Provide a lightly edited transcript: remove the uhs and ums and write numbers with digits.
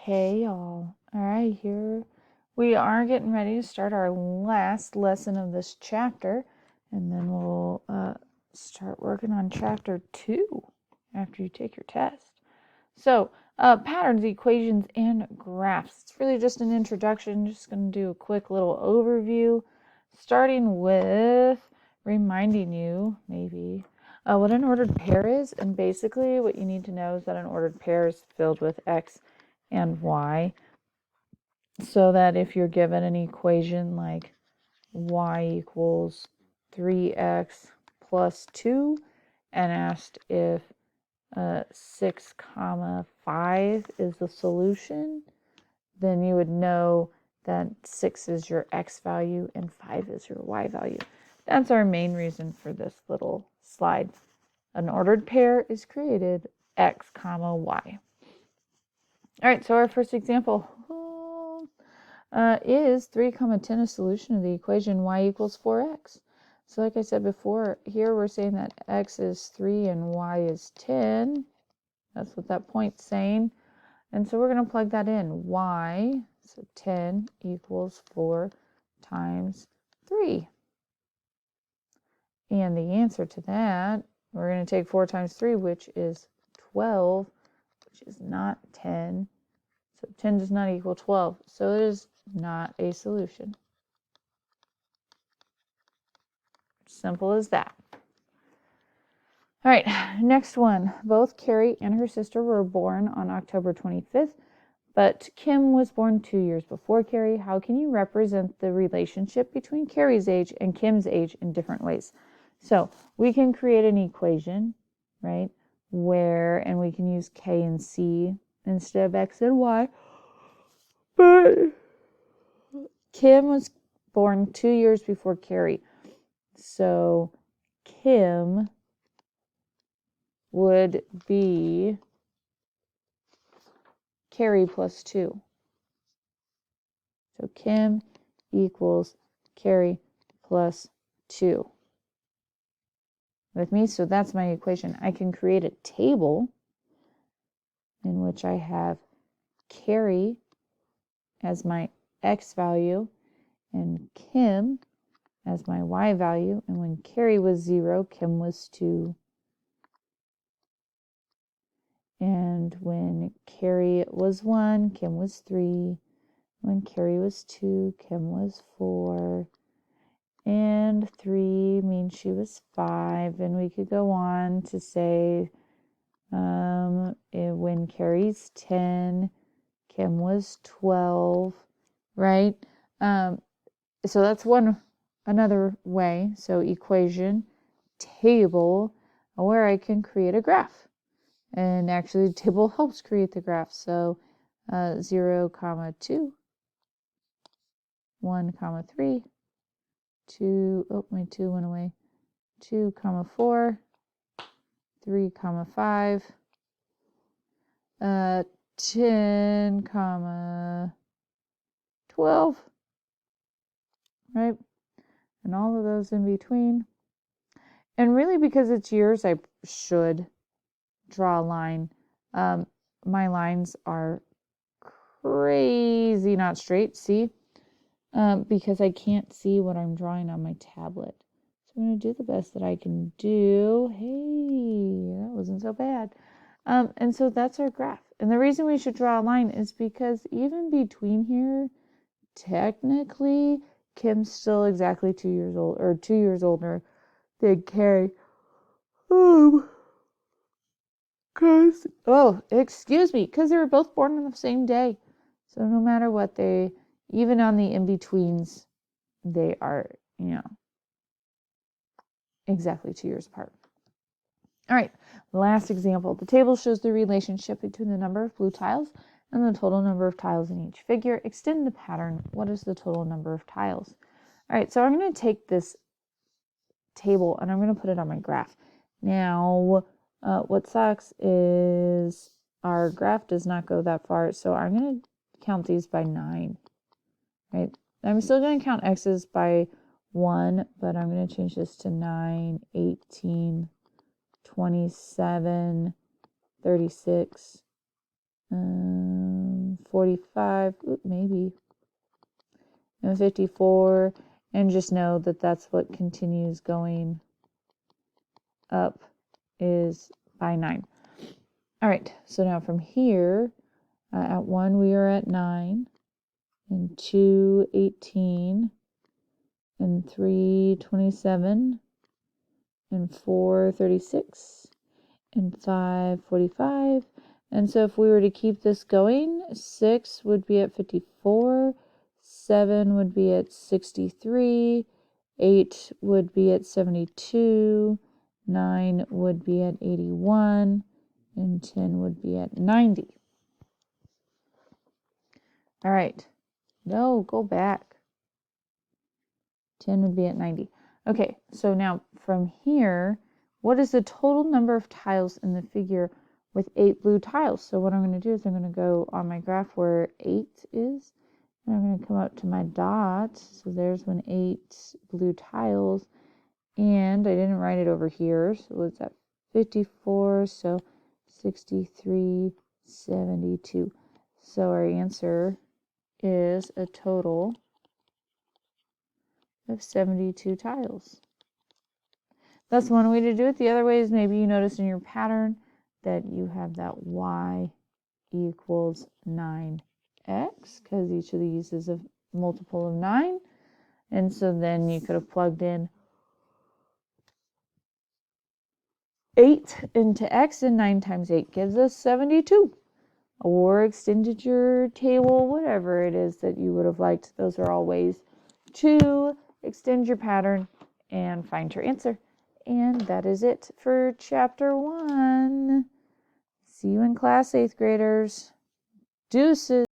Hey y'all. All right, here we are getting ready to start our last lesson of this chapter, and then we'll start working on chapter 2 after you take your test. So, patterns, equations, and graphs. It's really just an introduction. Just going to do a quick little overview, starting with reminding you, maybe, what an ordered pair is. And basically, what you need to know is that an ordered pair is filled with x and y, so that if you're given an equation like y equals 3x plus 2 and asked if 6 comma 5 is the solution, then you would know that 6 is your x value and 5 is your y value. That's our main reason for this little slide. An ordered pair is created x comma y. All right, so our first example is 3 comma 10 a solution of the equation y equals 4x. So like I said before, here we're saying that x is 3 and y is 10. That's what that point's saying. And so we're going to plug that in. Y, so 10 equals 4 times 3. And the answer to that, we're going to take 4 times 3, which is 12, which is not 10. So 10 does not equal 12. So it is not a solution. Simple as that. All right, next one. Both Carrie and her sister were born on October 25th, but Kim was born 2 years before Carrie. How can you represent the relationship between Carrie's age and Kim's age in different ways? So we can create an equation, right, and we can use K and C instead of X and Y. But Kim was born 2 years before Carrie. So Kim would be Carrie plus 2. So Kim equals Carrie plus 2. With me? So that's my equation. I can create a table in which I have Carrie as my x value and Kim as my y value. And when Carrie was 0, Kim was 2. And when Carrie was 1, Kim was 3. When Carrie was 2, Kim was 4. And 3 means she was 5. And we could go on to say when Carrie's 10, Kim was 12, right? So that's another way. So equation, table, where I can create a graph. And actually the table helps create the graph. So 0, 2, 1, 3, 2, oh, my 2 went away, 2, 4, 3, 5, 10, 12, right? And all of those in between. And really, because it's years, I should draw a line. My lines are crazy not straight, see? Because I can't see what I'm drawing on my tablet. So I'm going to do the best that I can do. Hey, that wasn't so bad. And so that's our graph. And the reason we should draw a line is because even between here, technically, Kim's still exactly 2 years old, or 2 years older than Carrie. Excuse me, because they were both born on the same day. So no matter what, even on the in-betweens, they are, exactly 2 years apart. All right, last example. The table shows the relationship between the number of blue tiles and the total number of tiles in each figure. Extend the pattern. What is the total number of tiles? All right, so I'm going to take this table and I'm going to put it on my graph. Now, what sucks is our graph does not go that far, so I'm going to count these by 9. Right? I'm still going to count x's by 1, but I'm going to change this to 9, 18, 27, 36, 45, maybe, and 54, and just know that that's what continues going up is by 9. All right, so now from here, at 1 we are at 9, and 2, 18, and 3, 27, and 4, 36, and 5, 45. And so if we were to keep this going, 6 would be at 54, 7 would be at 63, 8 would be at 72, 9 would be at 81, and 10 would be at 90. All right. No, go back. 10 would be at 90. Okay, so now from here, what is the total number of tiles in the figure with 8 blue tiles? So what I'm going to do is I'm going to go on my graph where 8 is, and I'm going to come up to my dot. So there's 8 blue tiles, and I didn't write it over here. So it's at 54, so 63, 72. So our answer is a total of 72 tiles. That's one way to do it. The other way is maybe you notice in your pattern that you have that y equals 9x, because each of these is a multiple of 9. And so then you could have plugged in 8 into x, and 9 times 8 gives us 72. Or extended your table, whatever it is that you would have liked. Those are all ways to extend your pattern and find your answer. And that is it for chapter 1. See you in class, 8th graders. Deuces.